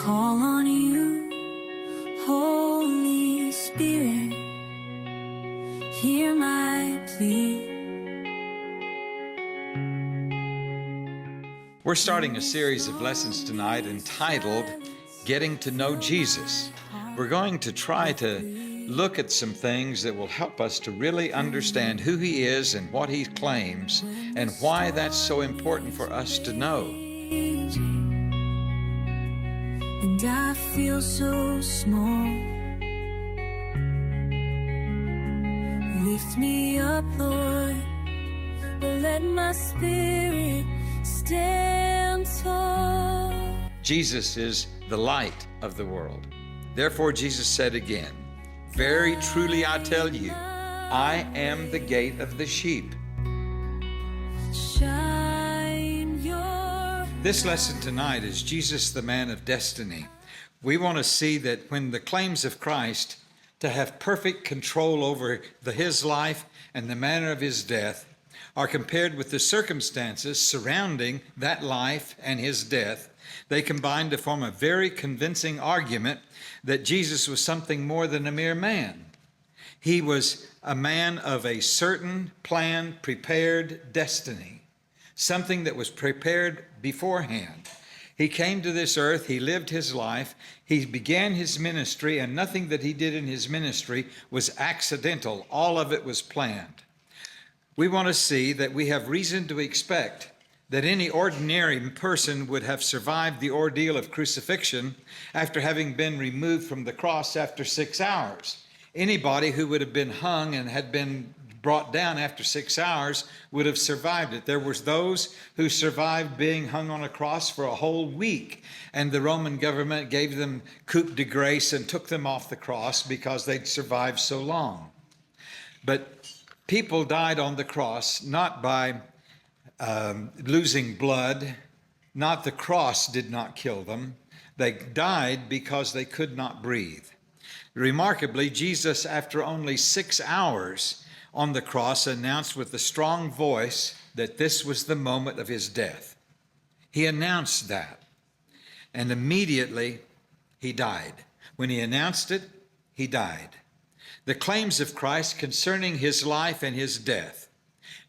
call on you, Holy Spirit, hear my plea. We're starting a series of lessons tonight entitled Getting to Know Jesus. We're going to try to look at some things that will help us to really understand who He is and what He claims and why that's so important for us to know. And I feel so small. Lift me up, Lord, but let my spirit stand tall. Jesus is the light of the world. Therefore, Jesus said again, "Very truly I tell you, I am the gate of the sheep." Shine your This lesson tonight is Jesus, the man of destiny. We want to see that when the claims of Christ to have perfect control over his life and the manner of his death are compared with the circumstances surrounding that life and his death, they combine to form a very convincing argument that Jesus was something more than a mere man. He was a man of a certain planned, prepared destiny, something that was prepared beforehand. He came to this earth, he lived his life, he began his ministry, and nothing that he did in his ministry was accidental. All of it was planned. We want to see that we have reason to expect that any ordinary person would have survived the ordeal of crucifixion after having been removed from the cross after 6 hours. Anybody who would have been hung and had been brought down after 6 hours would have survived it. There was those who survived being hung on a cross for a whole week, and the Roman government gave them coup de grace and took them off the cross because they'd survived so long. But people died on the cross not by losing blood. Not the cross did not kill them. They died because they could not breathe. Remarkably, Jesus, after only 6 hours on the cross, announced with a strong voice that this was the moment of his death. He announced that, and immediately he died. When he announced it, he died. The claims of Christ concerning his life and his death.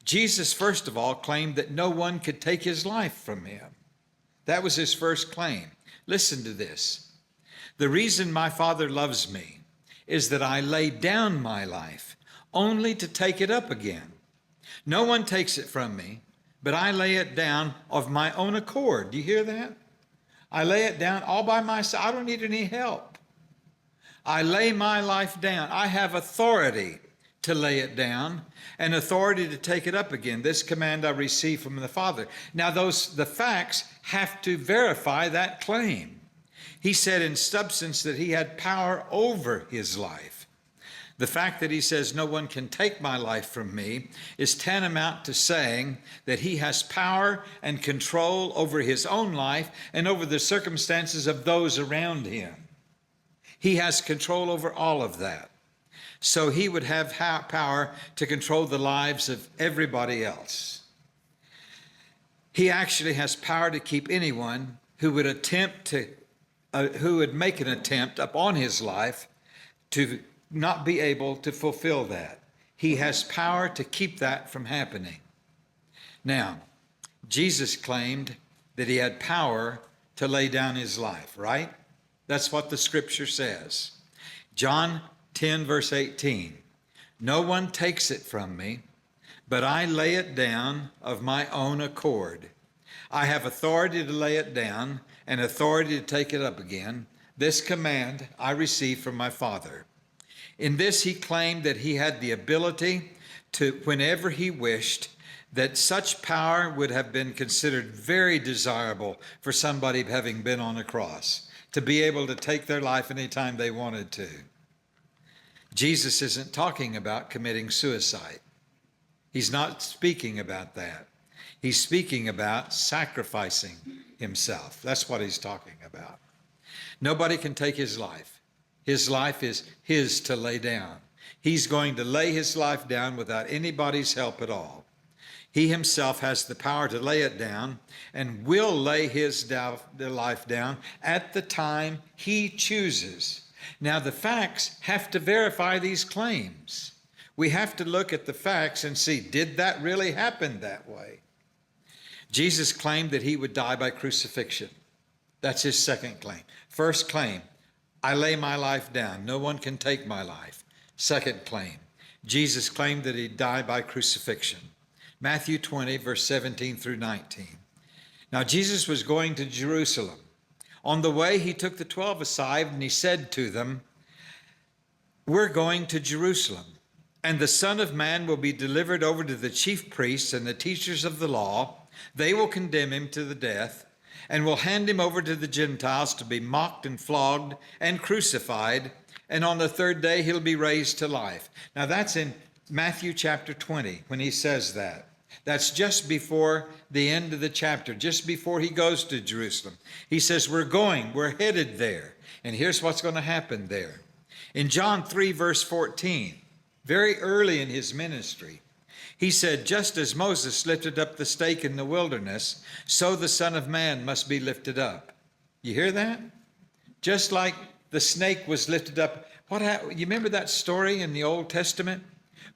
Jesus, first of all, claimed that no one could take his life from him. That was his first claim. Listen to this. "The reason my Father loves me is that I lay down my life only to take it up again. No one takes it from me, but I lay it down of my own accord." Do you hear that? I lay it down all by myself. I don't need any help. I lay my life down. I have authority to lay it down and authority to take it up again. This command I received from the Father. Now the facts have to verify that claim. He said in substance that he had power over his life. The fact that he says no one can take my life from me is tantamount to saying that he has power and control over his own life and over the circumstances of those around him. He has control over all of that. So he would have power to control the lives of everybody else. He actually has power to keep anyone who would who would make an attempt upon his life to not be able to fulfill that. He has power to keep that from happening. Now, Jesus claimed that he had power to lay down his life, right? That's what the scripture says. John 10, verse 18. "No one takes it from me, but I lay it down of my own accord. I have authority to lay it down and authority to take it up again. This command I received from my Father." In this, he claimed that he had the ability to, whenever he wished, that such power would have been considered very desirable for somebody having been on a cross, to be able to take their life anytime they wanted to. Jesus isn't talking about committing suicide. He's not speaking about that. He's speaking about sacrificing himself. That's what he's talking about. Nobody can take his life. His life is his to lay down. He's going to lay his life down without anybody's help at all. He himself has the power to lay it down and will lay his life down at the time he chooses. Now, the facts have to verify these claims. We have to look at the facts and see, did that really happen that way? Jesus claimed that he would die by crucifixion. That's his second claim. First claim, I lay my life down. No one can take my life. Second claim, Jesus claimed that he'd die by crucifixion. Matthew 20, verse 17 through 19. Now, Jesus was going to Jerusalem. On the way, he took the 12 aside and he said to them, we're going to Jerusalem, and the Son of Man will be delivered over to the chief priests and the teachers of the law. They will condemn him to the death and will hand him over to the Gentiles to be mocked and flogged and crucified. And on the third day, he'll be raised to life. Now, that's in Matthew chapter 20 when he says that. That's just before the end of the chapter, just before he goes to Jerusalem. He says, we're headed there. And here's what's going to happen there. In John 3, verse 14, very early in his ministry, he said, just as Moses lifted up the stake in the wilderness, so the Son of Man must be lifted up. You hear that? Just like the snake was lifted up. What happened? You remember that story in the Old Testament?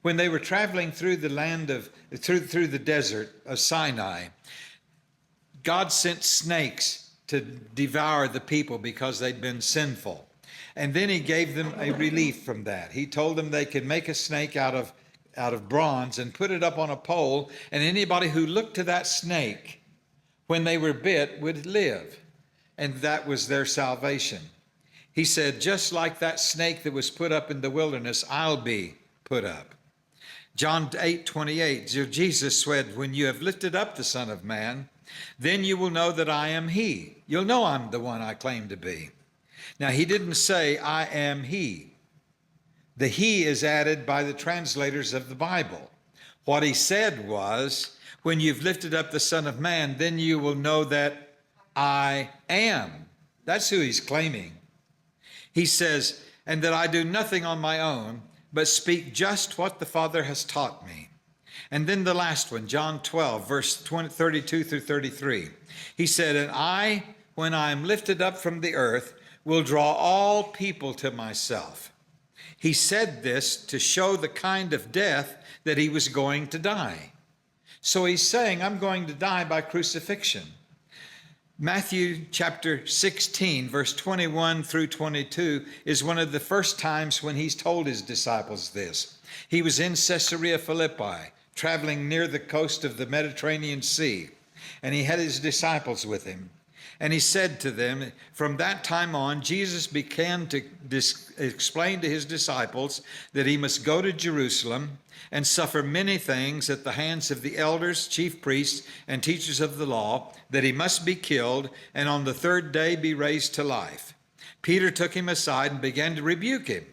When they were traveling through the land of, through the desert of Sinai, God sent snakes to devour the people because they'd been sinful. And then he gave them a relief from that. He told them they could make a snake out of bronze and put it up on a pole, and anybody who looked to that snake when they were bit would live. And that was their salvation. He said, just like that snake that was put up in the wilderness, I'll be put up. John 8:28, Jesus said, when you have lifted up the Son of Man, then you will know that I am he. You'll know I'm the one I claim to be. Now, he didn't say, I am he. The he is added by the translators of the Bible. What he said was, when you've lifted up the Son of Man, then you will know that I am. That's who he's claiming. He says, and that I do nothing on my own, but speak just what the Father has taught me. And then the last one, John 12, verse 32 through 33. He said, and I, when I am lifted up from the earth, will draw all people to myself. He said this to show the kind of death that he was going to die. So he's saying, I'm going to die by crucifixion. Matthew chapter 16, verse 21 through 22 is one of the first times when he's told his disciples this. He was in Caesarea Philippi, traveling near the coast of the Mediterranean Sea, and he had his disciples with him. And he said to them, from that time on, Jesus began to explain to his disciples that he must go to Jerusalem and suffer many things at the hands of the elders, chief priests, and teachers of the law, that he must be killed, and on the third day be raised to life. Peter took him aside and began to rebuke him.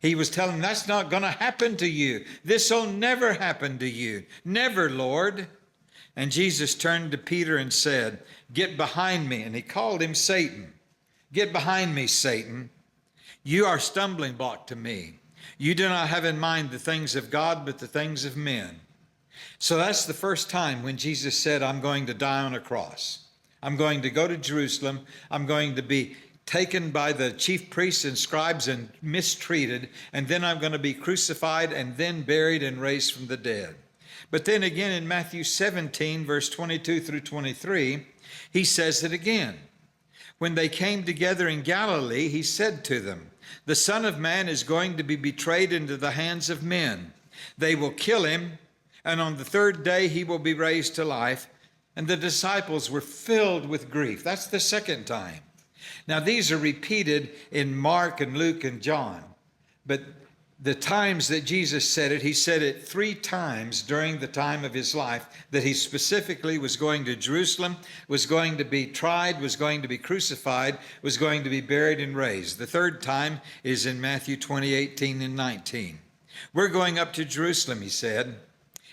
He was telling him, that's not going to happen to you. This will never happen to you. Never, Lord. And Jesus turned to Peter and said, get behind me. And he called him Satan. Get behind me, Satan. You are a stumbling block to me. You do not have in mind the things of God, but the things of men. So that's the first time when Jesus said, I'm going to die on a cross. I'm going to go to Jerusalem. I'm going to be taken by the chief priests and scribes and mistreated. And then I'm going to be crucified and then buried and raised from the dead. But then again in Matthew 17, verse 22 through 23, he says it again. When they came together in Galilee, he said to them, the Son of Man is going to be betrayed into the hands of men. They will kill him, and on the third day he will be raised to life. And the disciples were filled with grief. That's the second time. Now these are repeated in Mark and Luke and John. But the times that Jesus said it, he said it 3 times during the time of his life, that he specifically was going to Jerusalem, was going to be tried, was going to be crucified, was going to be buried and raised. The third time is in Matthew 20, 18 and 19. We're going up to Jerusalem, he said,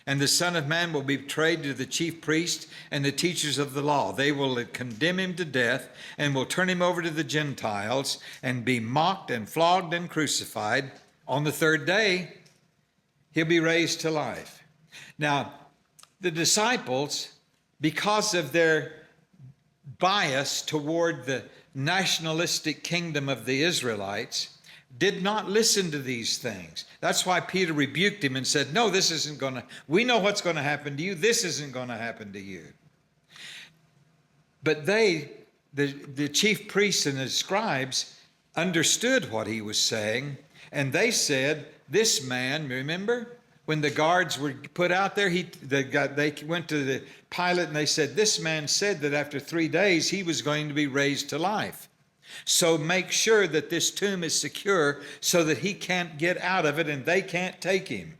and the Son of Man will be betrayed to the chief priests and the teachers of the law. They will condemn him to death and will turn him over to the Gentiles and be mocked and flogged and crucified. On the third day, he'll be raised to life. Now, The disciples, because of their bias toward the nationalistic kingdom of the Israelites, did not listen to these things. That's why Peter rebuked him and said, no, this isn't going to, we know what's going to happen to you. This isn't going to happen to you. But they, the chief priests and the scribes, understood what he was saying, and they said, this man, remember, when the guards were put out there, they went to the Pilate and they said, this man said that after 3 days he was going to be raised to life. So make sure that this tomb is secure so that he can't get out of it and they can't take him.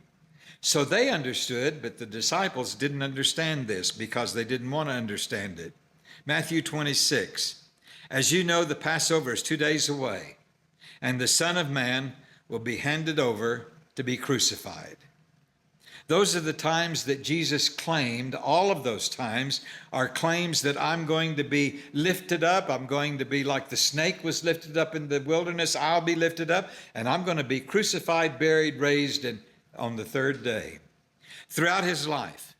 So they understood, but the disciples didn't understand this because they didn't want to understand it. Matthew 26, as you know, the Passover is 2 days away, and the Son of Man will be handed over to be crucified. Those are the times that Jesus claimed. All of those times are claims that I'm going to be lifted up. I'm going to be like the snake was lifted up in the wilderness. I'll be lifted up, and I'm going to be crucified, buried, raised, and on the third day. Throughout his life,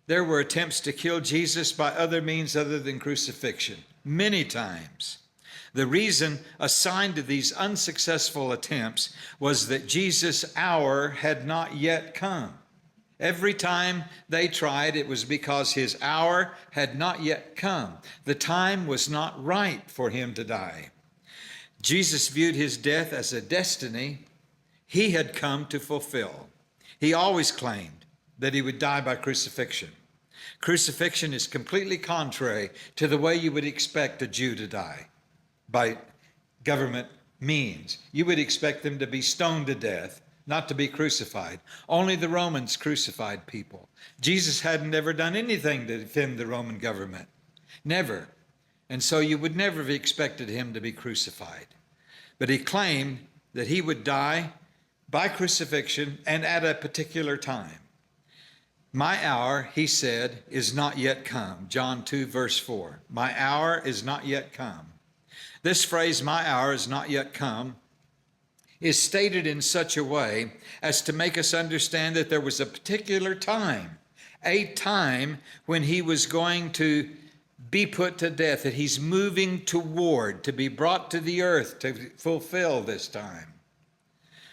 there were attempts to kill Jesus by other means other than crucifixion, many times. The reason assigned to these unsuccessful attempts was that Jesus' hour had not yet come. Every time they tried, it was because his hour had not yet come. The time was not right for him to die. Jesus viewed his death as a destiny he had come to fulfill. He always claimed that he would die by crucifixion. Crucifixion is completely contrary to the way you would expect a Jew to die, by government means. You would expect them to be stoned to death, not to be crucified. Only the Romans crucified people. Jesus hadn't ever done anything to defend the Roman government. Never. And so you would never have expected him to be crucified. But he claimed that he would die by crucifixion and at a particular time. My hour, he said, is not yet come. John 2, verse 4. My hour is not yet come. This phrase, my hour is not yet come, is stated in such a way as to make us understand that there was a particular time, a time when he was going to be put to death, that he's moving toward, to be brought to the earth to fulfill this time.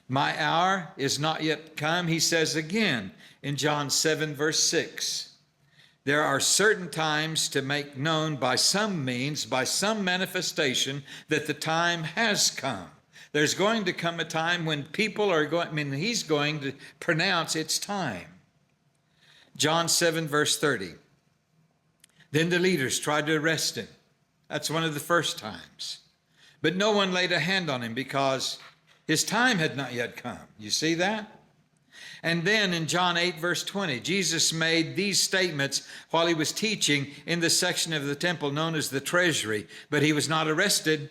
My hour is not yet come, he says again in John 7, verse 6. There are certain times to make known by some means, by some manifestation, that the time has come. There's going to come a time when people are going, he's going to pronounce it's time. John 7, verse 30. Then the leaders tried to arrest him. That's one of the first times. But no one laid a hand on him because his time had not yet come. You see that? And then in John 8, verse 20, Jesus made these statements while he was teaching in the section of the temple known as the treasury. But he was not arrested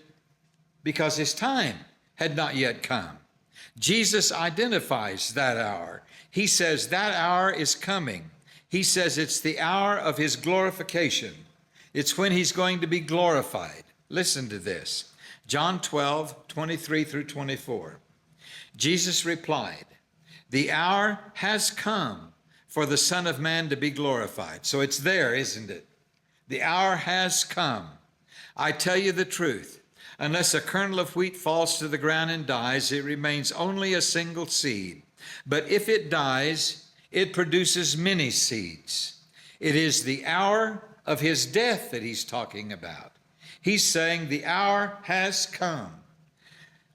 because his time had not yet come. Jesus identifies that hour. He says that hour is coming. He says it's the hour of his glorification. It's when he's going to be glorified. Listen to this. John 12, 23 through 24. Jesus replied, the hour has come for the Son of Man to be glorified. So it's there, isn't it? The hour has come. I tell you the truth. Unless a kernel of wheat falls to the ground and dies, it remains only a single seed. But if it dies, it produces many seeds. It is the hour of his death that he's talking about. He's saying the hour has come.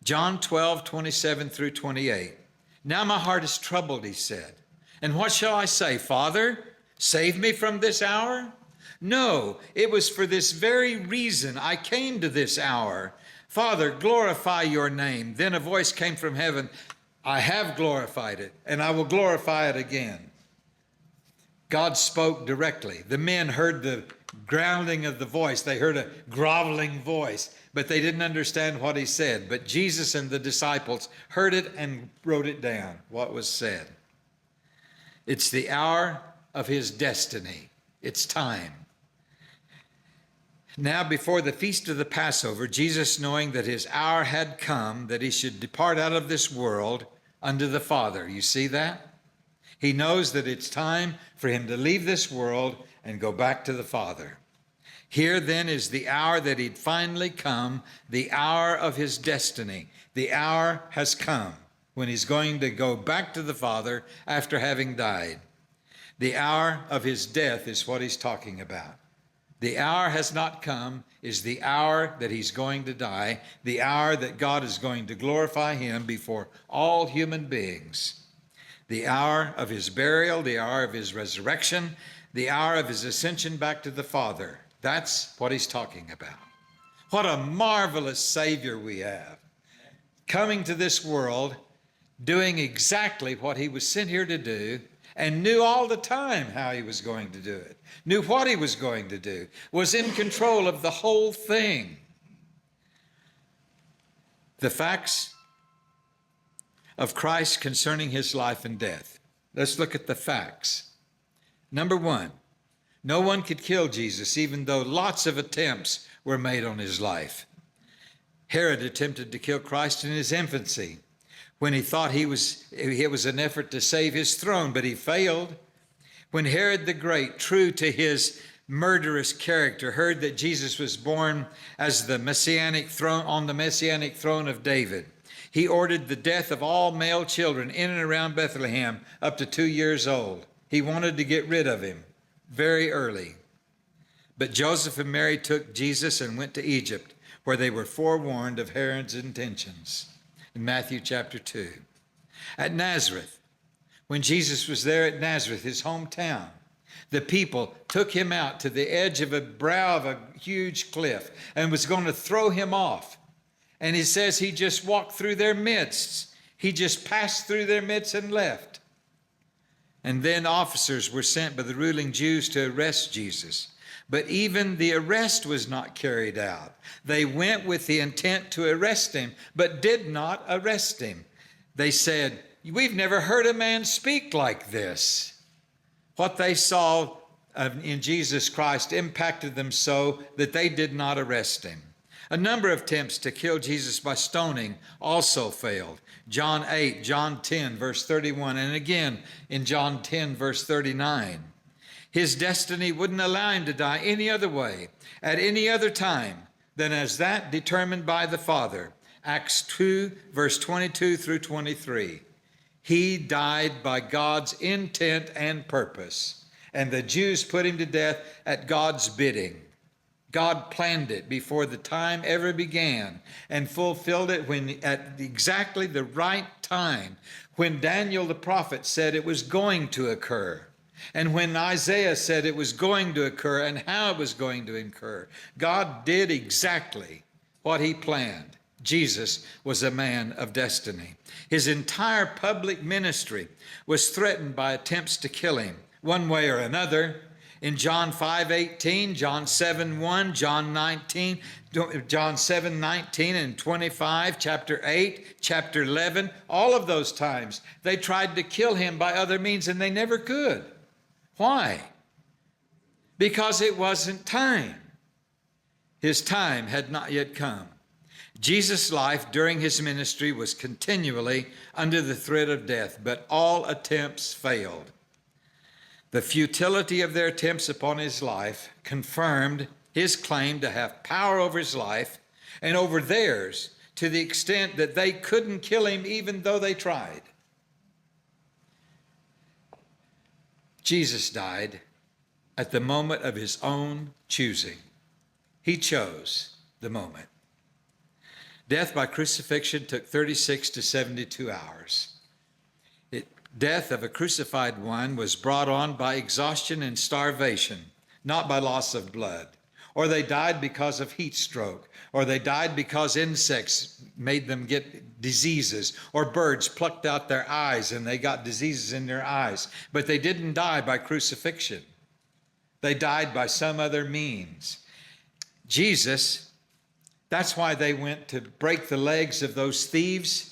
John 12, 27 through 28. Now my heart is troubled, he said. And what shall I say? Father, save me from this hour? No, it was for this very reason I came to this hour. Father, glorify your name. Then a voice came from heaven. I have glorified it, and I will glorify it again. God spoke directly. The men heard the grounding of the voice. They heard a groveling voice, but they didn't understand what he said. But Jesus and the disciples heard it and wrote it down, what was said. It's the hour of his destiny. It's time. Now, before the feast of the Passover, Jesus, knowing that his hour had come, that he should depart out of this world unto the Father. You see that? He knows that it's time for him to leave this world and go back to the Father. Here then is the hour that he'd finally come, the hour of his destiny. The hour has come when he's going to go back to the Father after having died. The hour of his death is what he's talking about. The hour has not come is the hour that he's going to die, the hour that God is going to glorify him before all human beings. The hour of his burial, the hour of his resurrection, the hour of his ascension back to the Father. That's what he's talking about. What a marvelous Savior we have, coming to this world, doing exactly what he was sent here to do, and knew all the time how he was going to do it, knew what he was going to do, was in control of the whole thing. The facts of Christ concerning his life and death. Let's look at the facts. Number one, no one could kill Jesus, even though lots of attempts were made on his life. Herod attempted to kill Christ in his infancy, when he thought it was an effort to save his throne, but he failed. When Herod the Great, true to his murderous character, heard that Jesus was born as the messianic throne, on the messianic throne of David, he ordered the death of all male children in and around Bethlehem up to 2 years old. He wanted to get rid of him very early. But Joseph and Mary took Jesus and went to Egypt, where they were forewarned of Herod's intentions. In Matthew chapter 2. At Nazareth, when Jesus was there at Nazareth, his hometown, the people took him out to the edge of a brow of a huge cliff and was going to throw him off. And it says he just walked through their midst. He just passed through their midst and left. And then officers were sent by the ruling Jews to arrest Jesus. But even the arrest was not carried out. They went with the intent to arrest him, but did not arrest him. They said, "We've never heard a man speak like this." What they saw in Jesus Christ impacted them so that they did not arrest him. A number of attempts to kill Jesus by stoning also failed. John 8, John 10, verse 31, and again in John 10, verse 39. His destiny wouldn't allow him to die any other way, at any other time, than as that determined by the Father. Acts 2, verse 22 through 23. He died by God's intent and purpose, and the Jews put him to death at God's bidding. God planned it before the time ever began and fulfilled it at exactly the right time, when Daniel the prophet said it was going to occur. And when Isaiah said it was going to occur and how it was going to occur, God did exactly what he planned. Jesus was a man of destiny. His entire public ministry was threatened by attempts to kill him, one way or another. In John 5:18, John 7:1, John 19, John 7:19 and 25, chapter 8, chapter 11, all of those times they tried to kill him by other means and they never could. Why? Because it wasn't time. His time had not yet come. Jesus' life during his ministry was continually under the threat of death, but all attempts failed. The futility of their attempts upon his life confirmed his claim to have power over his life and over theirs, to the extent that they couldn't kill him even though they tried. Jesus died at the moment of his own choosing. He chose the moment. Death by crucifixion took 36 to 72 hours. Death of a crucified one was brought on by exhaustion and starvation, not by loss of blood. Or they died because of heat stroke, or they died because insects made them get diseases, or birds plucked out their eyes and they got diseases in their eyes. But they didn't die by crucifixion. They died by some other means. Jesus, that's why they went to break the legs of those thieves,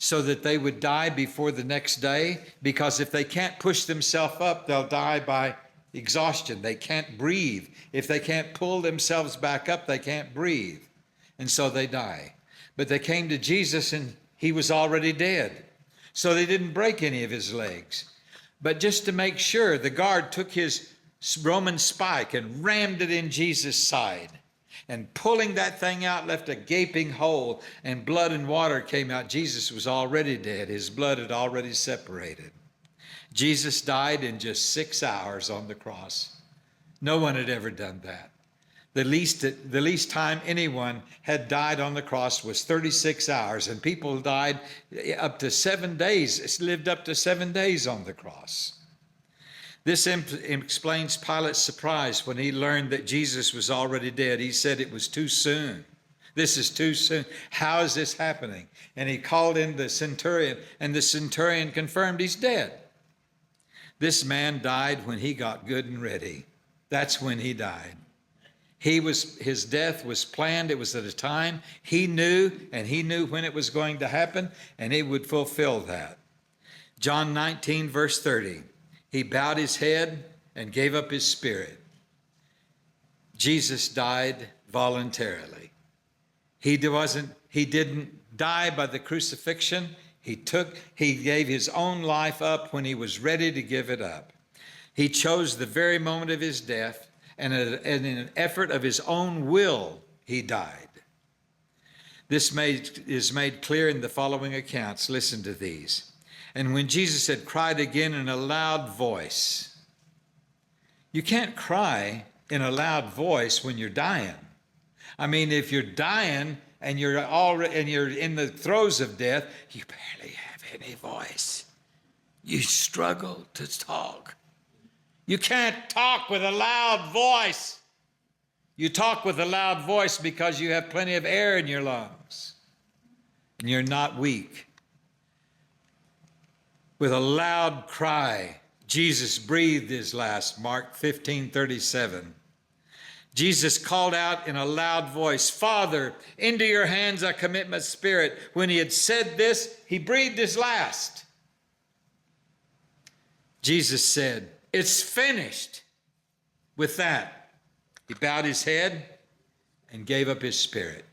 so that they would die before the next day, because if they can't push themselves up, they'll die by exhaustion. They can't breathe. If they can't pull themselves back up, they can't breathe. And so they die. But they came to Jesus and he was already dead. So they didn't break any of his legs. But just to make sure, the guard took his Roman spike and rammed it in Jesus' side. And pulling that thing out left a gaping hole, and blood and water came out. Jesus was already dead. His blood had already separated. Jesus died in just 6 hours on the cross. No one had ever done that. The least time anyone had died on the cross was 36 hours, and people died up to 7 days, lived up to 7 days on the cross. This explains Pilate's surprise when he learned that Jesus was already dead. He said it was too soon. This is too soon. How is this happening? And he called in the centurion, and the centurion confirmed he's dead. This man died when he got good and ready. That's when he died. His death was planned. It was at a time he knew, and he knew when it was going to happen, and he would fulfill that. John 19, verse 30. He bowed his head and gave up his spirit. Jesus died voluntarily. He didn't die by the crucifixion. He gave his own life up when he was ready to give it up. He chose the very moment of his death, and in an effort of his own will, he died. This is made clear in the following accounts. Listen to these. And when Jesus had cried again in a loud voice, you can't cry in a loud voice when you're dying. I mean, if you're dying and you're in the throes of death, you barely have any voice. You struggle to talk. You can't talk with a loud voice. You talk with a loud voice because you have plenty of air in your lungs and you're not weak. With a loud cry, Jesus breathed his last, Mark 15:37. Jesus called out in a loud voice, "Father, into your hands I commit my spirit." When he had said this, he breathed his last. Jesus said, "It's finished." With that, he bowed his head and gave up his spirit.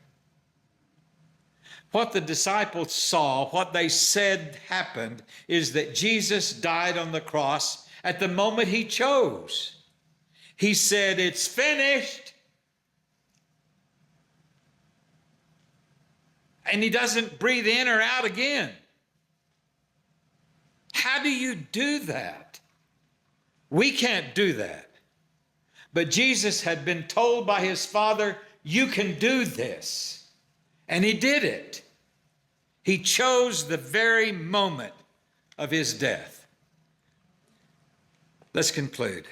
What the disciples saw, what they said happened, is that Jesus died on the cross at the moment he chose. He said, "It's finished." And he doesn't breathe in or out again. How do you do that? We can't do that. But Jesus had been told by his Father, "You can do this." And he did it. He chose the very moment of his death. Let's conclude.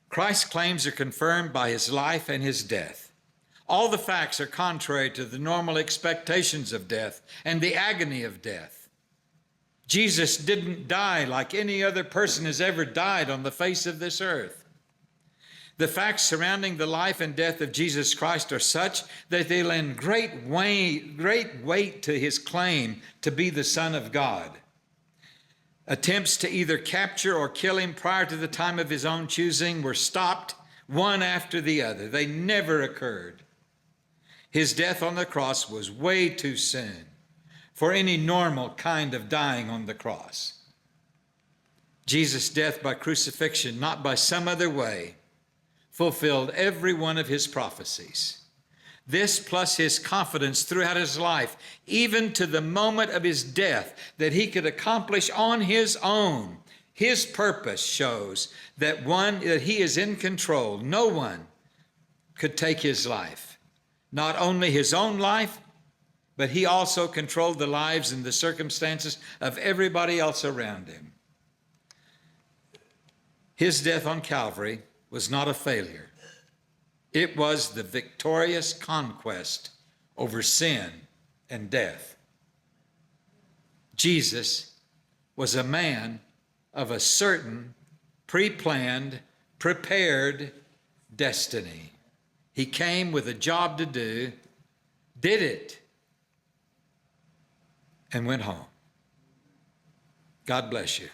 Christ's claims are confirmed by his life and his death. All the facts are contrary to the normal expectations of death and the agony of death. Jesus didn't die like any other person has ever died on the face of this earth. The facts surrounding the life and death of Jesus Christ are such that they lend great weight to his claim to be the Son of God. Attempts to either capture or kill him prior to the time of his own choosing were stopped one after the other. They never occurred. His death on the cross was way too soon for any normal kind of dying on the cross. Jesus' death by crucifixion, not by some other way, fulfilled every one of his prophecies. This plus his confidence throughout his life, even to the moment of his death, that he could accomplish on his own his purpose, shows that he is in control. No one could take his life. Not only his own life, but he also controlled the lives and the circumstances of everybody else around him. His death on Calvary was not a failure. It was the victorious conquest over sin and death. Jesus was a man of a certain pre-planned, prepared destiny. He came with a job to do, did it, and went home. God bless you.